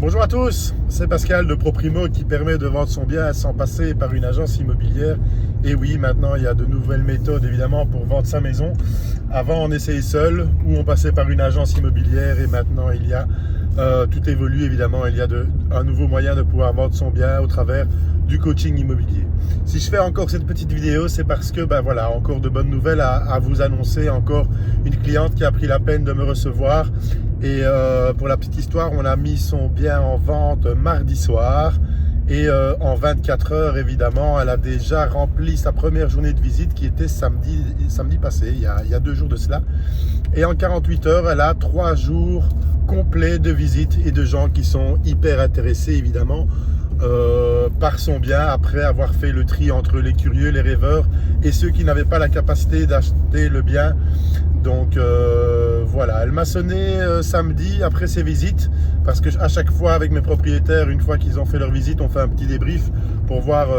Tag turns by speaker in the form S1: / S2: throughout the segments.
S1: Bonjour à tous, c'est Pascal de ProPrimo qui permet de vendre son bien sans passer par une agence immobilière. Et oui, maintenant il y a de nouvelles méthodes évidemment pour vendre sa maison. Avant on essayait seul ou on passait par une agence immobilière et maintenant tout évolue évidemment. Il y a un nouveau moyen de pouvoir vendre son bien au travers du coaching immobilier. Si je fais encore cette petite vidéo, c'est parce que voilà, encore de bonnes nouvelles à vous annoncer. Encore une cliente qui a pris la peine de me recevoir. Et pour la petite histoire, on a mis son bien en vente mardi soir et en 24 heures, évidemment, elle a déjà rempli sa première journée de visite qui était samedi passé, il y a 2 jours de cela. Et en 48 heures, elle a 3 jours complets de visites et de gens qui sont hyper intéressés, évidemment, par son bien après avoir fait le tri entre les curieux, les rêveurs et ceux qui n'avaient pas la capacité d'acheter le bien. Donc voilà, elle m'a sonné samedi après ses visites parce que à chaque fois avec mes propriétaires, une fois qu'ils ont fait leur visite, on fait un petit débrief pour voir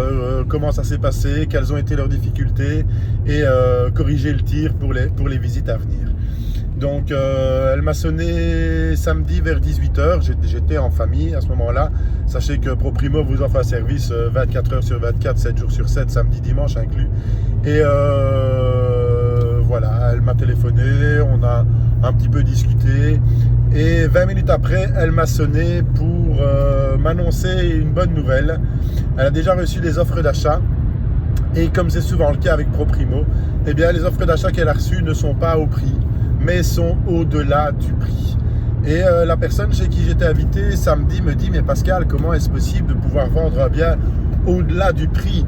S1: comment ça s'est passé, quelles ont été leurs difficultés et corriger le tir pour les visites à venir. Donc elle m'a sonné samedi vers 18h, j'étais en famille à ce moment-là. Sachez que ProPrimo vous offre un service 24 heures sur 24, 7 jours sur 7, samedi, dimanche inclus. Et voilà, elle m'a téléphoné, on a un petit peu discuté. Et 20 minutes après, elle m'a sonné pour m'annoncer une bonne nouvelle. Elle a déjà reçu des offres d'achat. Et comme c'est souvent le cas avec ProPrimo, eh bien les offres d'achat qu'elle a reçues ne sont pas au prix, mais sont au-delà du prix. Et la personne chez qui j'étais invité samedi me dit « Mais Pascal, comment est-ce possible de pouvoir vendre un bien au-delà du prix ?»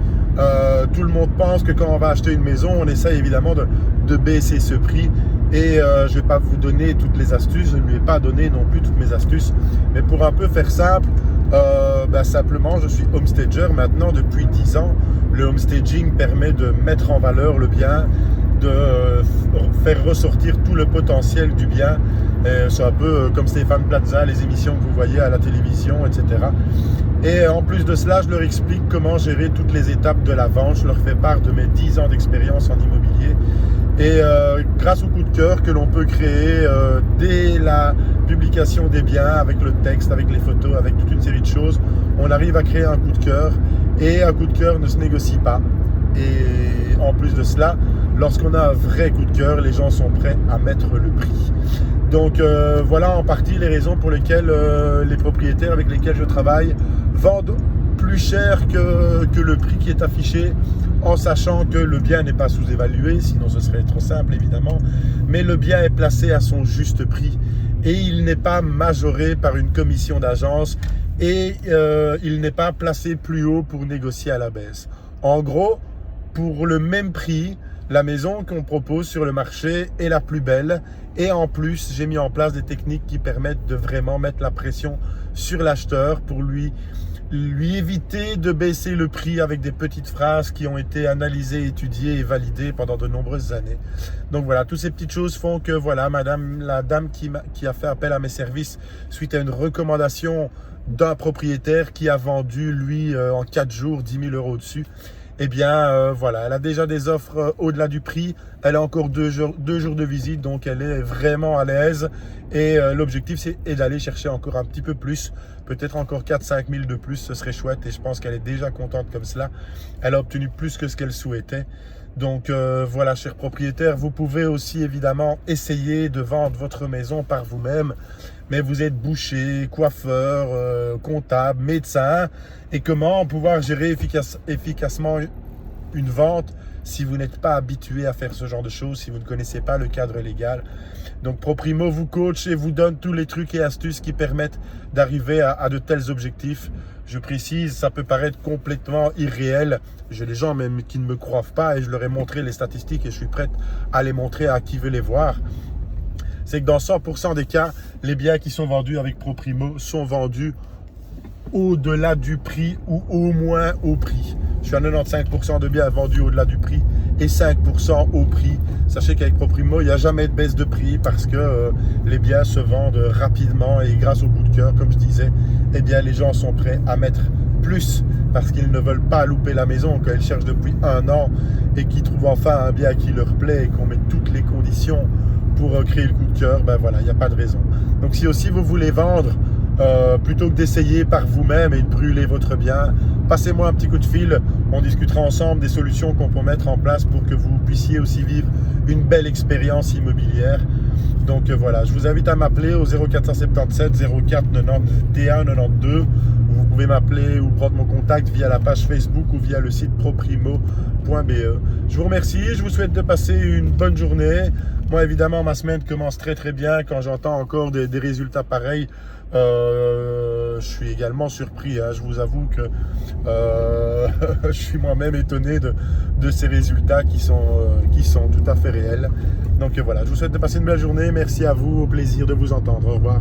S1: Tout le monde pense que quand on va acheter une maison, on essaye évidemment de baisser ce prix. Et je ne vais pas vous donner toutes les astuces, je ne lui ai pas donné non plus toutes mes astuces. Mais pour un peu faire simple, simplement je suis homestager maintenant depuis 10 ans. Le homestaging permet de mettre en valeur le bien, de faire ressortir tout le potentiel du bien. C'est un peu comme Stéphane Plaza, les émissions que vous voyez à la télévision, etc. Et en plus de cela, je leur explique comment gérer toutes les étapes de la vente. Je leur fais part de mes 10 ans d'expérience en immobilier. Et grâce au coup de cœur que l'on peut créer dès la publication des biens, avec le texte, avec les photos, avec toute une série de choses, on arrive à créer un coup de cœur. Et un coup de cœur ne se négocie pas. Et en plus de cela, lorsqu'on a un vrai coup de cœur, les gens sont prêts à mettre le prix. Donc voilà en partie les raisons pour lesquelles les propriétaires avec lesquels je travaille vendent plus cher que le prix qui est affiché, en sachant que le bien n'est pas sous-évalué, sinon ce serait trop simple évidemment, mais le bien est placé à son juste prix et il n'est pas majoré par une commission d'agence et il n'est pas placé plus haut pour négocier à la baisse. En gros, pour le même prix, la maison qu'on propose sur le marché est la plus belle et en plus j'ai mis en place des techniques qui permettent de vraiment mettre la pression sur l'acheteur pour lui éviter de baisser le prix avec des petites phrases qui ont été analysées, étudiées et validées pendant de nombreuses années. Donc voilà, toutes ces petites choses font que voilà, la dame qui a fait appel à mes services suite à une recommandation d'un propriétaire qui a vendu lui en 4 jours 10 000 € dessus. Eh bien voilà, elle a déjà des offres au-delà du prix, elle a encore 2 jours de visite, donc elle est vraiment à l'aise et l'objectif c'est d'aller chercher encore un petit peu plus, peut-être encore 4-5 000 de plus, ce serait chouette et je pense qu'elle est déjà contente comme cela. Elle a obtenu plus que ce qu'elle souhaitait. Donc voilà, chers propriétaires, vous pouvez aussi évidemment essayer de vendre votre maison par vous-même, mais vous êtes boucher, coiffeur, comptable, médecin, et comment pouvoir gérer efficacement une vente si vous n'êtes pas habitué à faire ce genre de choses, si vous ne connaissez pas le cadre légal. Donc ProPrimo vous coach et vous donne tous les trucs et astuces qui permettent d'arriver à de tels objectifs. Je précise, ça peut paraître complètement irréel. J'ai des gens même qui ne me croient pas et je leur ai montré les statistiques et je suis prêt à les montrer à qui veut les voir. C'est que dans 100% des cas, les biens qui sont vendus avec ProPrimo sont vendus au-delà du prix ou au moins au prix. Je suis à 95% de biens vendus au-delà du prix et 5% au prix. Sachez qu'avec ProPrimo, il n'y a jamais de baisse de prix parce que les biens se vendent rapidement et grâce au coup de cœur, comme je disais, eh bien, les gens sont prêts à mettre plus parce qu'ils ne veulent pas louper la maison, qu'ils cherchent depuis 1 an et qu'ils trouvent enfin un bien qui leur plaît et qu'on met toutes les conditions pour créer le coup de cœur, ben voilà, il n'y a pas de raison. Donc si aussi vous voulez vendre plutôt que d'essayer par vous-même et de brûler votre bien, passez-moi un petit coup de fil, on discutera ensemble des solutions qu'on peut mettre en place pour que vous puissiez aussi vivre une belle expérience immobilière. Donc voilà, je vous invite à m'appeler au 0477 04 91 92. Vous pouvez m'appeler ou prendre mon contact via la page Facebook ou via le site proprimo.be. Je vous remercie, je vous souhaite de passer une bonne journée. Moi évidemment ma semaine commence très très bien quand j'entends encore des résultats pareils. Je suis également surpris, hein. Je vous avoue que je suis moi-même étonné de ces résultats qui sont tout à fait réels. Donc voilà, je vous souhaite de passer une belle journée. Merci à vous, au plaisir de vous entendre. Au revoir.